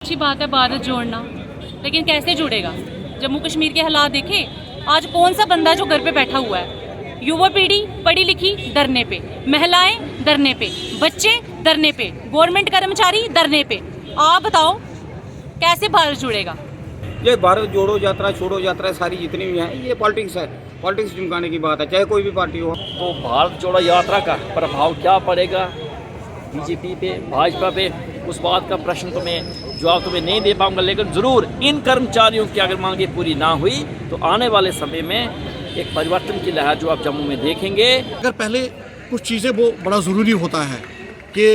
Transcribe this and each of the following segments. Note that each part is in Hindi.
अच्छी बात है भारत जोड़ना, लेकिन कैसे जुड़ेगा? जम्मू कश्मीर के हालात देखे। आज कौन सा बंदा जो घर पे बैठा हुआ है? युवा पीढ़ी पढ़ी लिखी धरने पे, महिलाएं धरने पे, बच्चे धरने पे, गवर्नमेंट कर्मचारी धरने पे। आप बताओ कैसे भारत जुड़ेगा? ये भारत जोड़ो यात्रा, छोड़ो यात्रा, सारी जितनी भी हैं ये पॉलिटिक्स है। पॉलिटिक्स चमकाने की बात है, चाहे कोई भी पार्टी हो। तो भारत जोड़ो यात्रा का प्रभाव क्या पड़ेगा बीजेपी पे, भाजपा पे, उस बात का प्रश्न तो मैं जवाब तुम्हें नहीं दे पाऊंगा। लेकिन ज़रूर इन कर्मचारियों की अगर मांगे पूरी ना हुई तो आने वाले समय में एक परिवर्तन की लहर जो आप जम्मू में देखेंगे। अगर पहले कुछ चीज़ें वो बड़ा ज़रूरी होता है कि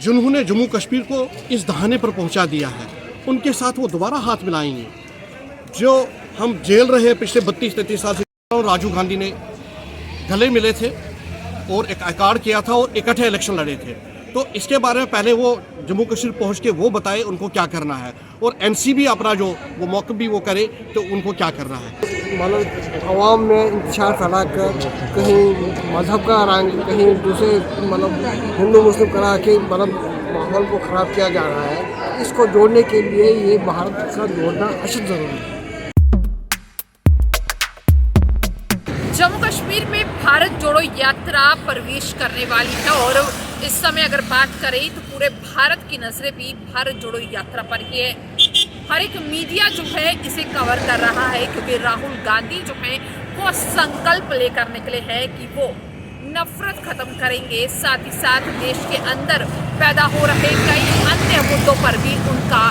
जिन्होंने जम्मू कश्मीर को इस दहाने पर पहुंचा दिया है उनके साथ वो दोबारा हाथ मिलाएंगे। जो हम जेल रहे हैं पिछले 32-33 साल से, राजीव गांधी ने गले मिले थे और एक अकार्ड किया था और इकट्ठे इलेक्शन लड़े थे। तो इसके बारे में पहले वो जम्मू कश्मीर पहुंच के वो बताए उनको क्या करना है, और एनसीबी अपना जो वो मौक़िफ़ भी वो करे तो उनको क्या करना है। मतलब आवाम में इंतशार फैला कर कहीं मजहब का रंग, कहीं दूसरे मतलब हिंदू मुस्लिम करा के मतलब माहौल को ख़राब किया जा रहा है। इसको जोड़ने के लिए ये भारत का जोड़ना अशद ज़रूरी है। जम्मू कश्मीर में भारत जोड़ो यात्रा प्रवेश करने वाली है और इस समय अगर बात करें तो पूरे भारत की नजरें भी भारत जोड़ो यात्रा पर ही है। हर एक मीडिया जो है इसे कवर कर रहा है क्योंकि राहुल गांधी जो है वो संकल्प लेकर निकले हैं कि वो नफरत खत्म करेंगे, साथ ही साथ देश के अंदर पैदा हो रहे कई अन्य मुद्दों पर भी उनका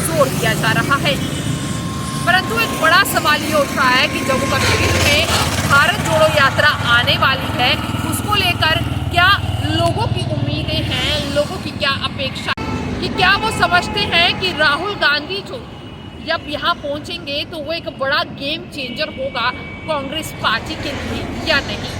जोर दिया जा रहा है। परंतु एक बड़ा सवाल ये उठ रहा है कि जम्मू कश्मीर में भारत जोड़ो यात्रा आने वाली है, उसको लेकर क्या लोगों की उम्मीदें हैं, लोगों की क्या अपेक्षा, कि क्या वो समझते हैं कि राहुल गांधी जो जब यहाँ पहुँचेंगे तो वो एक बड़ा गेम चेंजर होगा कांग्रेस पार्टी के लिए या नहीं?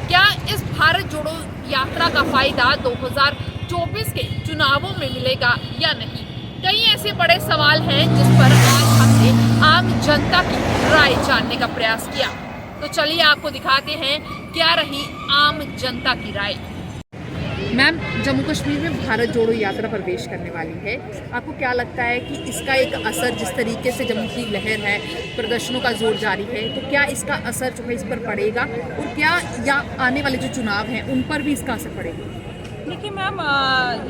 क्या इस भारत जोड़ो यात्रा का फायदा 2024 के चुनावों में मिलेगा या नहीं? कई ऐसे बड़े सवाल हैं जिस पर आज हमने आम जनता की राय जानने का प्रयास किया। तो चलिए आपको दिखाते हैं क्या रही आम जनता की राय। मैम, जम्मू कश्मीर में भारत जोड़ो यात्रा प्रवेश करने वाली है, आपको क्या लगता है कि इसका एक असर, जिस तरीके से जम्मू की लहर है, प्रदर्शनों का जोर जारी है, तो क्या इसका असर जो है इस पर पड़ेगा और क्या या आने वाले जो चुनाव हैं उन पर भी इसका असर पड़ेगा? देखिए मैम,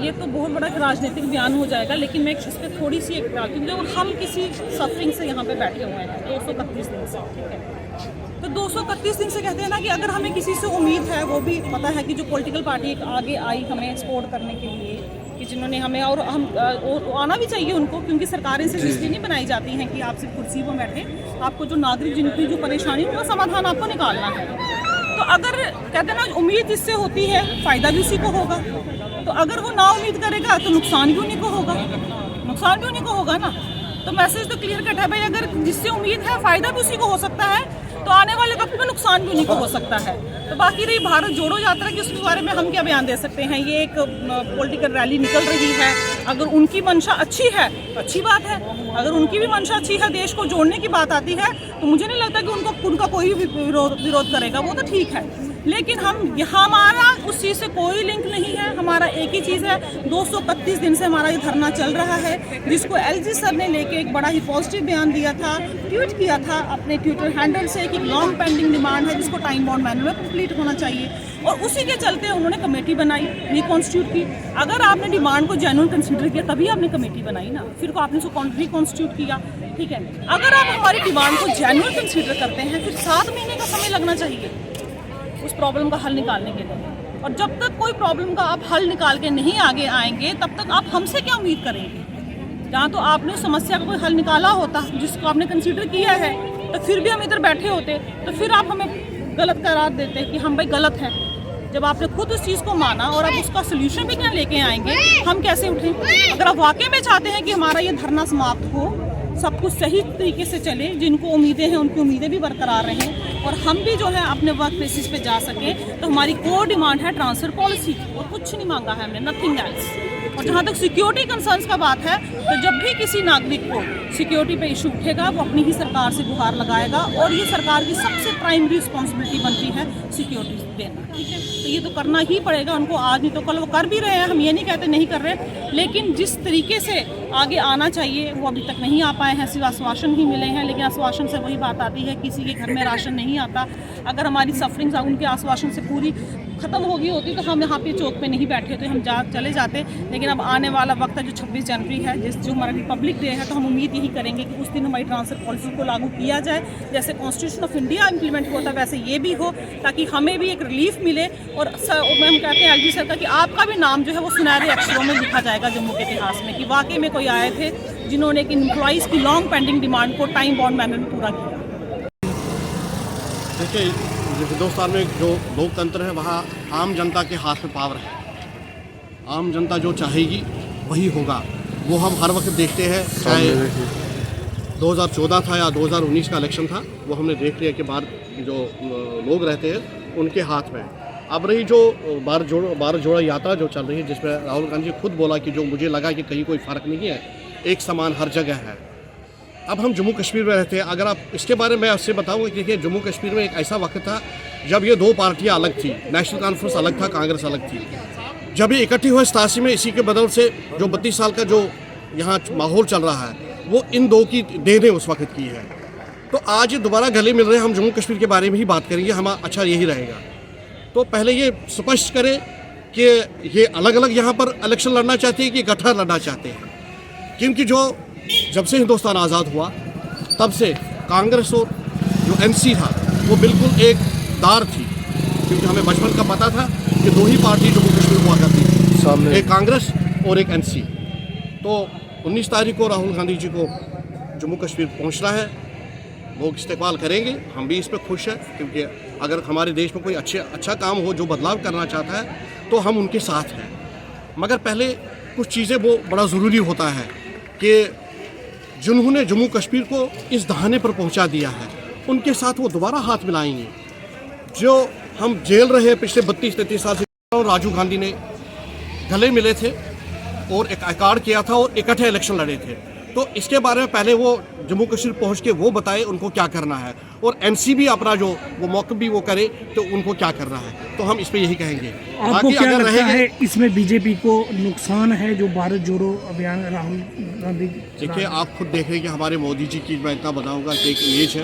ये तो बहुत बड़ा राजनीतिक बयान हो जाएगा, लेकिन मैं इस पर थोड़ी सी एक क्योंकि हम किसी सफरिंग से यहाँ पे बैठे हुए हैं 231 दिन से, ठीक है? तो 231 दिन से कहते हैं ना कि अगर हमें किसी से उम्मीद है, वो भी पता है कि जो पॉलिटिकल पार्टी आगे आई हमें सपोर्ट करने के लिए, कि जिन्होंने हमें और हम आना भी चाहिए उनको, क्योंकि सरकारें सिर्फ इसलिए नहीं बनाई जाती हैं कि आप सिर्फ कुर्सी पर बैठे, आपको जो नागरिक जिनकी जो परेशानी उनका समाधान आपको निकालना है। तो अगर कहते हैं ना उम्मीद इससे होती है, फ़ायदा भी उसी को होगा। तो अगर वो ना उम्मीद करेगा तो नुकसान भी उन्हीं को होगा, नुकसान भी उन्हीं को होगा ना। तो मैसेज तो क्लियर कट है भाई, अगर जिससे उम्मीद है फ़ायदा भी उसी को हो सकता है, तो आने वाले वक्त में नुकसान भी उन्हीं को हो सकता है। तो बाकी रही भारत जोड़ो यात्रा की, उसके बारे में हम क्या बयान दे सकते हैं? ये एक पॉलिटिकल रैली निकल रही है, अगर उनकी मंशा अच्छी है अच्छी बात है, अगर उनकी भी मंशा अच्छी है, देश को जोड़ने की बात आती है, तो मुझे नहीं लगता कि उनका कोई भी विरोध करेगा, वो तो ठीक है। लेकिन हमारा उस चीज़ से कोई लिंक नहीं है। हमारा एक ही चीज़ है, 231 दिन से हमारा ये धरना चल रहा है, जिसको एलजी सर ने लेके एक बड़ा ही पॉजिटिव बयान दिया था, ट्वीट किया था अपने ट्विटर हैंडल से कि लॉन्ग पेंडिंग डिमांड है जिसको टाइम बाउंड मैनर में कंप्लीट होना चाहिए, और उसी के चलते उन्होंने कमेटी बनाई, रिकॉन्स्टिट्यूट की। अगर आपने डिमांड को जेन्युइन कंसिडर किया तभी आपने कमेटी बनाई ना, फिर को आपने उसको रिकॉन्स्टिट्यूट किया, ठीक है? अगर आप हमारी डिमांड को जेन्युइन कंसिडर करते हैं, फिर 7 महीने का समय लगना चाहिए उस प्रॉब्लम का हल निकालने के लिए। और जब तक कोई प्रॉब्लम का आप हल निकाल के नहीं आगे आएंगे, तब तक आप हमसे क्या उम्मीद करेंगे? जहाँ तो आपने उस समस्या का कोई हल निकाला होता जिसको आपने कंसीडर किया है, तो फिर भी हम इधर बैठे होते, तो फिर आप हमें गलत करार देते कि हम भाई गलत हैं। जब आपने खुद उस चीज़ को माना और आप उसका सोल्यूशन भी क्या लेके आएंगे, हम कैसे उठें? अगर आप वाकई में चाहते हैं कि हमारा ये धरना समाप्त हो, सब कुछ सही तरीके से चले, जिनको उम्मीदें हैं उनकी उम्मीदें भी बरकरार रहें और हम भी जो है अपने वर्क प्लेसेस पे जा सकें, तो हमारी कोर डिमांड है ट्रांसफ़र पॉलिसी, और कुछ नहीं मांगा है हमने, नथिंग एल्स। और जहाँ तक सिक्योरिटी कंसर्न्स का बात है, तो जब भी किसी नागरिक को सिक्योरिटी पे इशू उठेगा वो अपनी ही सरकार से गुहार लगाएगा, और ये सरकार की सबसे प्राइमरी रिस्पॉन्सिबिलिटी बनती है सिक्योरिटी देना, ठीक है। तो ये तो करना ही पड़ेगा उनको, आज नहीं तो कल वो कर भी रहे हैं, हम ये नहीं कहते नहीं कर रहे, लेकिन जिस तरीके से आगे आना चाहिए वो अभी तक नहीं आ पाए हैं। सिर्फ आश्वासन ही मिले हैं, लेकिन आश्वासन से वही बात आती है, किसी के घर में राशन नहीं आता। अगर हमारी सफरिंग्स उनके आश्वासन से पूरी ख़त्म हो गई होती तो हम यहाँ पे चौक पे नहीं बैठे होते, हम चले जाते। लेकिन अब आने वाला वक्त है जो 26 जनवरी है, जो हमारा रिपब्लिक डे है, तो हम उम्मीद यही करेंगे कि उस दिन हमारी ट्रांसफर पॉलिसी को लागू किया जाए, जैसे कॉन्स्टिट्यूशन ऑफ इंडिया इम्प्लीमेंट होता है वैसे ये भी हो, ताकि हमें भी एक रिलीफ मिले। और हम कहते हैं एलजी सर का कि आपका भी नाम जो है वो सुनहरे अक्षरों में लिखा जाएगा जम्मू के इतिहास में, कि वाकई में कोई आए थे जिन्होंने एक एम्प्लॉइज़ की लॉन्ग पेंडिंग डिमांड को टाइम बाउंड मैनर में पूरा किया। देखिए, हिंदुस्तान में जो लोकतंत्र है वहाँ आम जनता के हाथ में पावर है। आम जनता जो चाहेगी वही होगा, वो हम हर वक्त देखते हैं। चाहे 2014 था या 2019 का इलेक्शन था, वो हमने देख लिया कि बाहर जो लोग रहते हैं उनके हाथ में। अब रही जो भारत जोड़ो यात्रा जो चल रही है, जिसमें राहुल गांधी खुद बोला कि जो मुझे लगा कि कहीं कोई फ़र्क नहीं है, एक समान हर जगह है। अब हम जम्मू कश्मीर में रहते हैं, अगर आप इसके बारे में आपसे बताऊँ कि देखिए, जम्मू कश्मीर में एक ऐसा वक्त था जब ये दो पार्टियां अलग थी, नेशनल कॉन्फ्रेंस अलग था, कांग्रेस अलग थी। जब ये इकट्ठी हुए 87 में, इसी के बदल से जो 32 साल का जो यहाँ माहौल चल रहा है वो इन दो की देन उस वक्त की है। तो आज ये दोबारा गले मिल रहे हैं, हम जम्मू कश्मीर के बारे में ही बात करेंगे, हम अच्छा यही रहेगा। तो पहले ये स्पष्ट करें कि ये अलग अलग यहाँ पर इलेक्शन लड़ना चाहते हैं कि इकट्ठा लड़ना चाहते हैं, क्योंकि जब से हिंदुस्तान आज़ाद हुआ तब से कांग्रेस और जो एनसी था वो बिल्कुल एक दार थी, क्योंकि हमें बचपन का पता था कि दो ही पार्टी जम्मू कश्मीर हुआ करती थी, एक कांग्रेस और एक एनसी। तो 19 तारीख को राहुल गांधी जी को जम्मू कश्मीर पहुंचना है, लोग इस्तेमाल करेंगे, हम भी इस पर खुश हैं, क्योंकि अगर हमारे देश में कोई अच्छा काम हो जो बदलाव करना चाहता है तो हम उनके साथ हैं। मगर पहले कुछ चीज़ें वो बड़ा ज़रूरी होता है कि जिन्होंने जम्मू कश्मीर को इस दहाने पर पहुंचा दिया है उनके साथ वो दोबारा हाथ मिलाएंगे। जो हम जेल रहे पिछले 32-33 साल से, और राजीव गांधी ने गले मिले थे और एक अकार्ड किया था और इकट्ठे इलेक्शन लड़े थे, तो इसके बारे में पहले वो जम्मू कश्मीर पहुंच के वो बताए उनको क्या करना है, और एनसी भी अपना जो वो मौक़िफ़ भी वो करे तो उनको क्या करना है। तो हम इस पर यही कहेंगे। आपको क्या लगता है इसमें बीजेपी को नुकसान है जो भारत जोड़ो अभियान राहुल गांधी? देखिए, आप खुद देख रहे हैं कि हमारे मोदी जी की मैं इतना बताऊँगा कि एक इमेज है,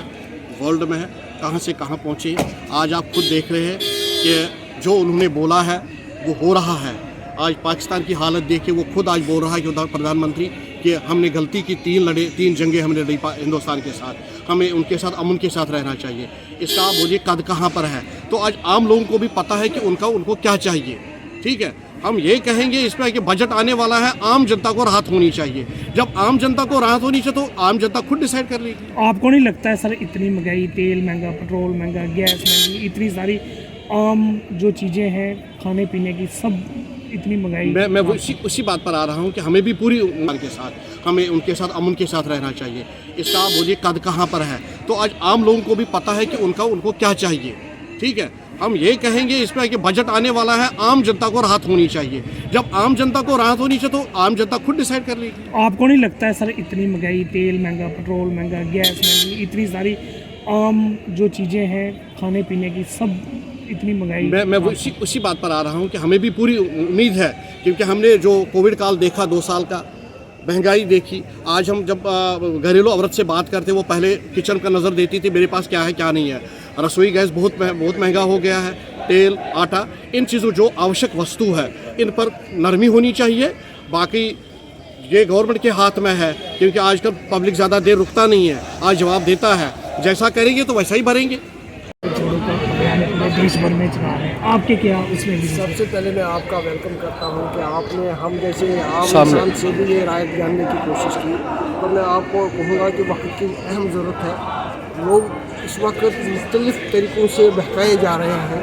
वर्ल्ड में है, कहाँ से कहाँ पहुँचे। आज आप खुद देख रहे हैं कि जो उन्होंने बोला है वो हो रहा है। आज पाकिस्तान की हालत देख के वो खुद आज बोल रहा है कि प्रधानमंत्री कि हमने गलती की, 3 जंगें हमने लड़ी हिंदुस्तान के साथ, हमें उनके साथ अमन के साथ रहना चाहिए। इसका आप बोलिए कद कहाँ पर है। तो आज आम लोगों को भी पता है कि उनको क्या चाहिए, ठीक है। हम ये कहेंगे इस पर कि बजट आने वाला है, आम जनता को राहत होनी चाहिए। जब आम जनता को राहत होनी चाहिए तो आम जनता खुद डिसाइड कर लेगी। आपको नहीं लगता है सर, इतनी महंगाई, तेल महंगा, पेट्रोल महंगा, गैस महंगी, इतनी सारी आम जो चीज़ें हैं खाने पीने की, सब इतनी महंगाई, मैं उसी बात पर आ रहा हूँ कि हमें भी पूरी उम्र के साथ, हमें उनके साथ अमन के साथ रहना चाहिए। इसका आप बोलिए कद कहाँ पर है। तो आज आम लोगों को भी पता है कि उनको क्या चाहिए, ठीक है। हम ये कहेंगे इस पर कि बजट आने वाला है, आम जनता को राहत होनी चाहिए। जब आम जनता को राहत होनी चाहिए तो आम जनता खुद डिसाइड कर लेगी। आपको नहीं लगता है सर, इतनी महंगाई, तेल महंगा, पेट्रोल महंगा, गैस महंगी, इतनी सारी आम जो चीज़ें हैं खाने पीने की, सब इतनी महंगाई, मैं उसी बात पर आ रहा हूँ कि हमें भी पूरी उम्मीद है, क्योंकि हमने जो कोविड काल देखा 2 साल का, महंगाई देखी। आज हम जब घरेलू औरत से बात करते वो पहले किचन का नज़र देती थी, मेरे पास क्या है क्या नहीं है। रसोई गैस बहुत महंगा हो गया है, तेल, आटा, इन चीज़ों जो आवश्यक वस्तु है इन पर नरमी होनी चाहिए। बाकी ये गवर्नमेंट के हाथ में है, क्योंकि आजकल पब्लिक ज़्यादा देर रुकता नहीं है, आज जवाब देता है, जैसा करेंगे तो वैसा ही भरेंगे। देश भर में चला रहे हैं, आपके क्या उसमें? सबसे पहले मैं आपका वेलकम करता हूं कि आपने हम जैसे आम इंसान से भी ये राय जानने की कोशिश की। तो मैं आपको कहूँगा कि वक्त की अहम ज़रूरत है। लोग इस वक्त मुख्तलिफ़ तरीक़ों से बहकाए जा रहे हैं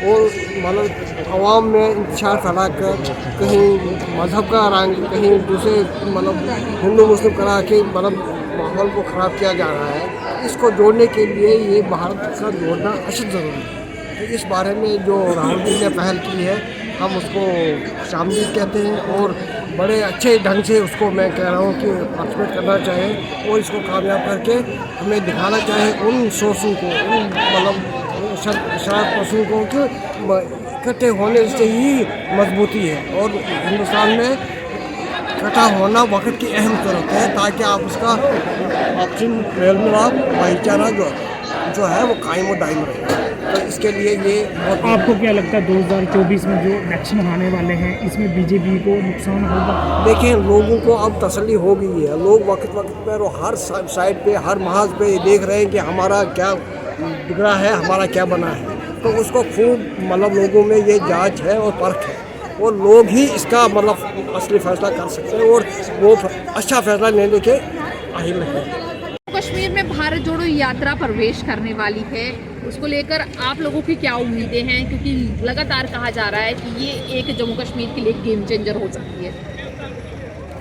और मतलब अवाम में इंतशार फैला कर कहीं मज़हब का रंग, कहीं दूसरे मतलब हिंदू मुस्लिम करा के मतलब माहौल को ख़राब किया जा रहा है। इसको जोड़ने के लिए ये भारत का जोड़ना अशद ज़रूरी है। तो इस बारे में जो राहुल जी ने पहल की है, हम उसको शामदीद कहते हैं। और बड़े अच्छे ढंग से उसको मैं कह रहा हूँ कि पार्टिसिपेट करना चाहिए और इसको कामयाब करके हमें दिखाना चाहिए उन सोर्सों को, उन मतलब शराब पशुओं को कि इकट्ठे होने से ही मजबूती है। और हिंदुस्तान में इकट्ठा होना वक्त की अहम ज़रूरत है ताकि आप उसका आपसी मेल मिलाप भाईचारा जो है वो कायम और दायम रहे। तो इसके लिए ये बहुत आपको क्या लगता है 2024 में जो इलेक्शन आने वाले हैं इसमें बीजेपी को नुकसान होगा? देखिए, लोगों को अब तसल्ली हो गई है। लोग वक्त पर और हर साइड पे, हर महाज पे ये देख रहे हैं कि हमारा क्या बिगड़ा है, हमारा क्या बना है। तो उसको खूब मतलब लोगों में ये जांच है और परख है और लोग ही इसका मतलब असली फैसला कर सकते हैं और वो अच्छा फैसला लेने के अहिल हैं। कश्मीर में भारत जोड़ो यात्रा प्रवेश करने वाली है, उसको लेकर आप लोगों की क्या उम्मीदें हैं? क्योंकि लगातार कहा जा रहा है कि ये एक जम्मू कश्मीर के लिए गेम चेंजर हो सकती है।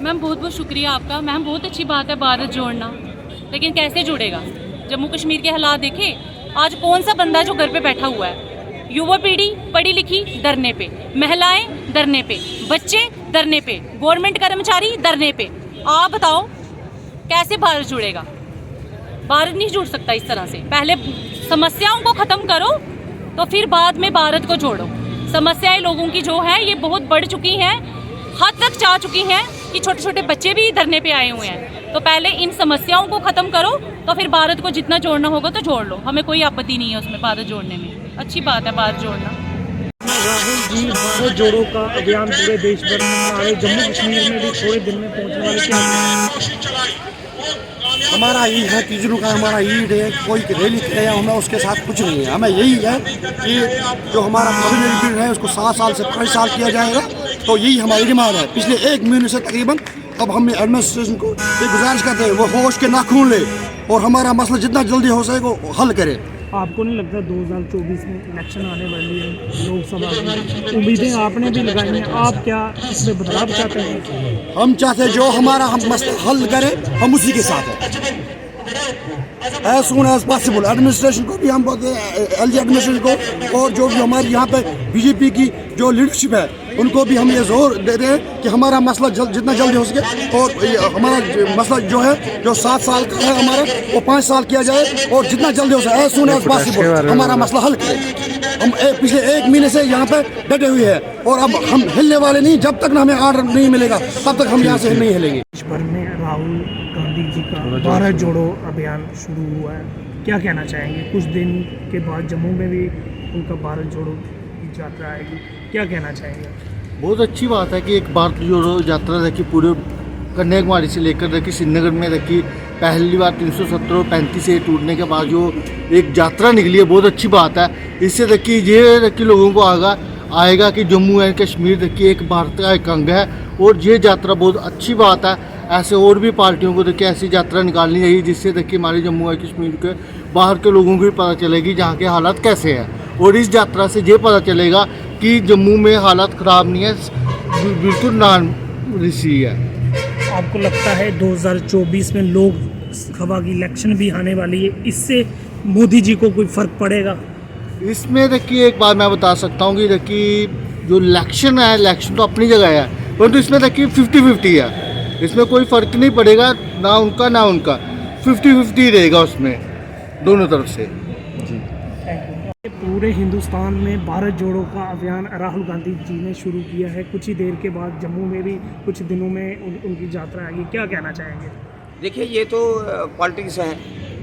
मैम बहुत बहुत शुक्रिया आपका। मैम बहुत अच्छी बात है भारत जोड़ना, लेकिन कैसे जुड़ेगा? जम्मू कश्मीर के हालात देखें। आज कौन सा बंदा जो घर पे बैठा हुआ है? युवा पीढ़ी पढ़ी लिखी धरने पे, महिलाएं धरने पे, बच्चे धरने पे, गवर्नमेंट कर्मचारी धरने पे। आप बताओ कैसे भारत जुड़ेगा? भारत नहीं जुड़ सकता इस तरह से। पहले समस्याओं को ख़त्म करो तो फिर बाद में भारत को जोड़ो। समस्याएं लोगों की जो है ये बहुत बढ़ चुकी हैं, हद तक जा चुकी हैं कि छोटे छोटे बच्चे भी धरने पे आए हुए हैं। तो पहले इन समस्याओं को ख़त्म करो तो फिर भारत को जितना जोड़ना होगा तो जोड़ लो। हमें कोई आपत्ति नहीं है उसमें भारत जोड़ने में। अच्छी बात है भारत जोड़ना। राहुल जी, भारत जोड़ो का अभियान पूरे देश भर में मना रहे, जम्मू कश्मीर में भी थोड़े दिन में पहुंचने वाले। क्या हमारा ईद है, तीजरू का हमारा ईद है, कोई रैली करे हमें उसके साथ कुछ नहीं है। हमें यही है कि जो हमारा प्रोविजनल है उसको 7 साल से 5 साल किया जाएगा। तो यही हमारी डिमांड है। पिछले 1 महीने से तकरीबन अब हम एडमिनिस्ट्रेशन को ये गुजारिश करते हैं वो होश के नाखून ले और हमारा मसला जितना जल्दी हो सके वो हल करे। आपको नहीं लगता 2024 में इलेक्शन आने वाली है, लोकसभा की उम्मीदें आपने भी लगाई हैं, आप क्या इसमें बदलाव चाहते हैं? हम चाहते हैं जो हमारा हम मसला हल करे, हम उसी के साथ हैं as soon as possible. Administration को भी हम बोलते हैं, एलजी एडमिनिस्ट्रेशन को, और जो भी हमारी यहाँ पे बीजेपी की जो लीडरशिप है उनको भी हम ये जोर दे रहे हैं कि हमारा मसला जितना जल्दी हो सके और हमारा मसला जो है जो 7 साल का है हमारा वो 5 साल किया जाए और जितना जल्दी हो सके एज सुन एज पॉसिबल हमारा मसला हल करें। हम पिछले 1 महीने से यहाँ पे डटे हुए हैं और अब हम हिलने वाले नहीं। जब तक हमें ऑर्डर नहीं मिलेगा तब तक हम यहाँ से नहीं हिलेंगे। देश भर में राहुल गांधी जी का भारत जोड़ो अभियान शुरू हुआ है, क्या कहना चाहेंगे? कुछ दिन के बाद जम्मू में भी उनका भारत जोड़ो की यात्रा आएगी, क्या कहना चाहेंगे? बहुत अच्छी बात है कि एक भारत जोड़ो यात्रा रखी पूरे कन्याकुमारी से लेकर रखी श्रीनगर में रखी। पहली बार 370 और 35 से टूटने के बाद जो एक यात्रा निकली है बहुत अच्छी बात है। इससे रखी ये रखी लोगों को आएगा कि जम्मू एंड कश्मीर देखिए एक भारत का एक अंग है और ये यात्रा बहुत अच्छी बात है। ऐसे और भी पार्टियों को देखिए ऐसी यात्रा निकालनी चाहिए जिससे देखिए हमारे जम्मू एंड कश्मीर के बाहर के लोगों को भी पता चलेगी जहाँ के हालात कैसे हैं। और इस यात्रा से ये पता चलेगा कि जम्मू में हालात ख़राब नहीं है, बिल्कुल नॉन रिसी है। आपको लगता है 2024 में लोकसभा की इलेक्शन भी आने वाली है, इससे मोदी जी को कोई फ़र्क पड़ेगा? इसमें देखिए एक बात मैं बता सकता हूँ कि देखिए जो इलेक्शन है, इलेक्शन तो अपनी जगह है परंतु इसमें देखिए 50-50 है। इसमें कोई फ़र्क नहीं पड़ेगा ना उनका 50-50 रहेगा उसमें दोनों तरफ से। पूरे हिंदुस्तान में भारत जोड़ो का अभियान राहुल गांधी जी ने शुरू किया है। कुछ ही देर के बाद जम्मू में भी कुछ दिनों में उनकी यात्रा आएगी, क्या कहना चाहेंगे? देखिए ये तो पॉलिटिक्स है,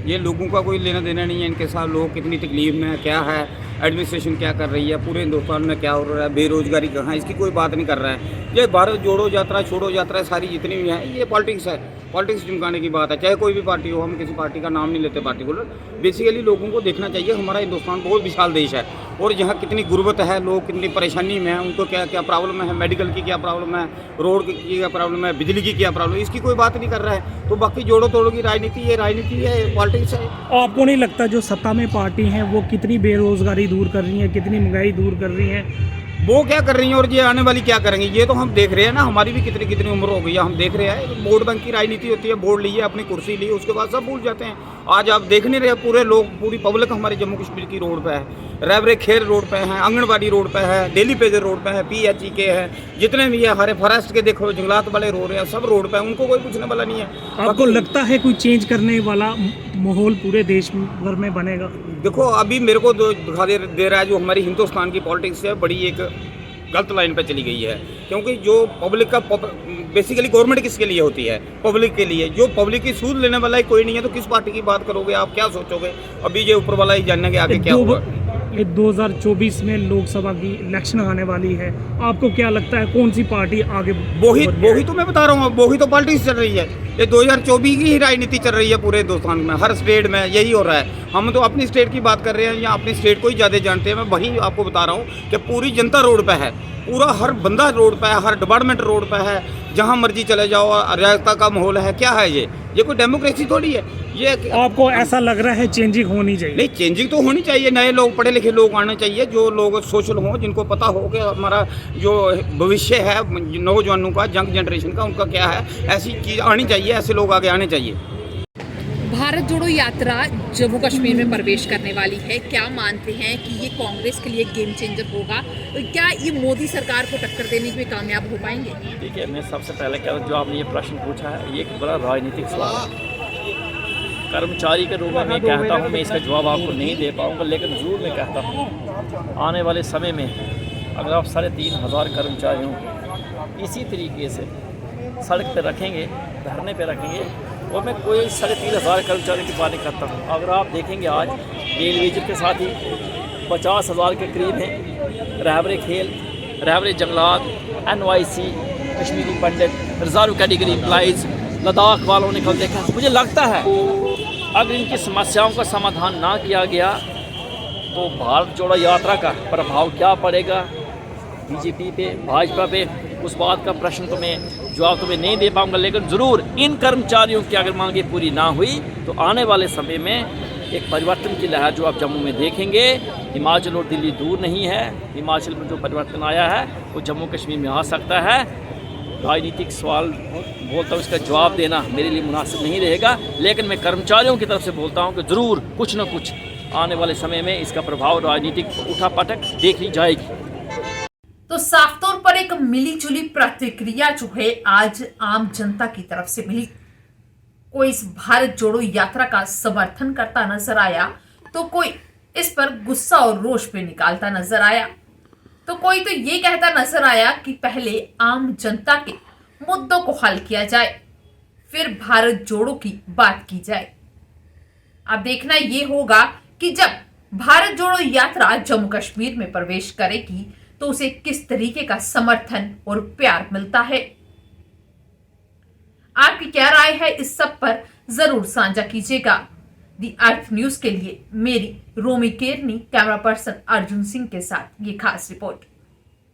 ये लोगों का कोई लेना देना नहीं है इनके साथ। लोग कितनी तकलीफ में क्या है, एडमिनिस्ट्रेशन क्या कर रही है, पूरे हिंदुस्तान में क्या हो रहा है, बेरोजगारी कहाँ है, इसकी कोई बात नहीं कर रहा है। ये भारत जोड़ो यात्रा, छोड़ो यात्रा सारी जितनी भी हैं ये पॉलिटिक्स है। पॉलिटिक्स चमकाने की बात है, चाहे कोई भी पार्टी हो। हम किसी पार्टी का नाम नहीं लेते पार्टिकुलर। बेसिकली लोगों को देखना चाहिए हमारा हिंदुस्तान बहुत विशाल देश है और यहाँ कितनी गुर्बत है, लोग कितनी परेशानी में हैं, उनको क्या क्या प्रॉब्लम है, मेडिकल की क्या प्रॉब्लम है, रोड की क्या प्रॉब्लम है, बिजली की क्या प्रॉब्लम है, इसकी कोई बात नहीं कर रहा है। तो बाकी जोड़ो तोड़ो की राजनीति, ये राजनीति है, पॉलिटिक्स है। आपको नहीं लगता जो सत्ता में पार्टी हैं वो कितनी बेरोजगारी दूर कर रही हैं, कितनी महंगाई दूर कर रही हैं? वो क्या कर रही हैं और ये आने वाली क्या करेंगी, ये तो हम देख रहे हैं ना। हमारी भी कितनी कितनी उम्र हो गई है, हम देख रहे हैं। वोट बैंक की राजनीति होती है, वोट लिए, अपनी कुर्सी ली, उसके बाद सब भूल जाते हैं। आज आप देख नहीं रहे, पूरे लोग, पूरी पब्लिक हमारे जम्मू कश्मीर की रोड पे है। रैबरे खेर रोड पे है, आंगनबाड़ी रोड पे है, डेली पेजर रोड पे है, PHE है, जितने भी है हरे फॉरेस्ट के देखो, जंगलात वाले रोड है, सब रोड पे है। उनको कोई पूछने वाला नहीं है। आपको लगता है कोई चेंज करने वाला माहौल पूरे देश भर में बनेगा? देखो अभी मेरे को दिखा दे रहा है जो हमारी हिंदुस्तान की पॉलिटिक्स है, बड़ी एक गलत लाइन पे चली गई है। क्योंकि जो पब्लिक का बेसिकली गवर्नमेंट किसके लिए होती है? पब्लिक के लिए। जो पब्लिक की सूद लेने वाला ही कोई नहीं है, तो किस पार्टी की बात करोगे आप? क्या सोचोगे? अभी ये ऊपर वाला ही जानने के आगे क्या होगा। 2024 में लोकसभा की इलेक्शन आने वाली है, आपको क्या लगता है कौन सी पार्टी आगे? वही तो मैं बता रहा हूँ, वही तो पॉलिटिक्स चल रही है। ये 2024 की ही राजनीति चल रही है पूरे हिंदुस्तान में, हर स्टेट में यही हो रहा है। हम तो अपनी स्टेट की बात कर रहे हैं, या अपनी स्टेट को ही ज़्यादा जानते हैं। मैं वही आपको बता रहा हूँ कि पूरी जनता रोड पे है, पूरा हर बंदा रोड पे है, हर डिपार्टमेंट रोड पे है, जहाँ मर्जी चले जाओ, अराजकता का माहौल है। क्या है ये कोई डेमोक्रेसी थोड़ी है ये। आपको ऐसा लग रहा है चेंजिंग होनी चाहिए? नहीं, चेंजिंग तो होनी चाहिए। नए लोग, पढ़े लिखे लोग आने चाहिए, जो लोग सोशल हों, जिनको पता हो कि हमारा जो भविष्य है नौजवानों का, यंग जनरेशन का, उनका क्या है, ऐसी चीज़ आनी चाहिए, ऐसे लोग आगे आने चाहिए। भारत जोड़ो यात्रा जम्मू कश्मीर में प्रवेश करने वाली है। क्या मानते हैं कि ये कांग्रेस के लिए गेम चेंजर होगा? क्या ये मोदी सरकार को टक्कर देने में कामयाब हो पाएंगे? ठीक है, मैं सबसे पहले कह रहा हूँ, जो आपने ये प्रश्न पूछा है, ये एक बड़ा राजनीतिक सवाल है। कर्मचारी के रूप में मैं कहता हूँ, मैं इसका जवाब आपको नहीं दे पाऊँगा, लेकिन ज़रूर मैं कहता हूँ आने वाले समय में अगर आप 3500 कर्मचारियों को इसी तरीके से सड़क पर रखेंगे, धरने पर रखेंगे, और मैं कोई 3500 कर्मचारियों की बात नहीं करता हूँ। अगर आप देखेंगे आज डेली वेजर के साथ ही 50,000 के करीब हैं, रहबरे खेल, रहबरे जंगलात, NYC, कश्मीरी पंडित, रिजर्व कैटेगरी एम्प्लॉइज़, लद्दाख वालों ने कल देखा। मुझे लगता है अगर इनकी समस्याओं का समाधान ना किया गया तो भारत जोड़ो यात्रा का प्रभाव क्या पड़ेगा BJP पे, भाजपा पे, उस बात का प्रश्न तो मैं जवाब तुम्हें नहीं दे पाऊंगा। लेकिन ज़रूर इन कर्मचारियों की अगर मांगे पूरी ना हुई तो आने वाले समय में एक परिवर्तन की लहर जो आप जम्मू में देखेंगे। हिमाचल और दिल्ली दूर नहीं है, हिमाचल में जो परिवर्तन आया है वो जम्मू कश्मीर में आ सकता है। राजनीतिक सवाल बोलता हूँ, इसका जवाब देना मेरे लिए मुनासिब नहीं रहेगा, लेकिन मैं कर्मचारियों की तरफ से बोलता हूँ कि ज़रूर कुछ न कुछ आने वाले समय में इसका प्रभाव राजनीतिक उठापटक देखी जाएगी। तो साफ तौर पर एक मिली जुली प्रतिक्रिया जो है आज आम जनता की तरफ से मिली। कोई इस भारत जोड़ो यात्रा का समर्थन करता नजर आया, तो कोई इस पर गुस्सा और रोष पे निकालता नजर आया, तो कोई तो ये कहता नजर आया कि पहले आम जनता के मुद्दों को हल किया जाए, फिर भारत जोड़ो की बात की जाए। अब देखना ये होगा कि जब भारत जोड़ो यात्रा जम्मू कश्मीर में प्रवेश करेगी तो उसे किस तरीके का समर्थन और प्यार मिलता है। आपकी क्या राय है इस सब पर जरूर साझा कीजिएगा। दी अर्थ न्यूज के लिए मेरी रोमी केरनी, कैमरा पर्सन अर्जुन सिंह के साथ ये खास रिपोर्ट।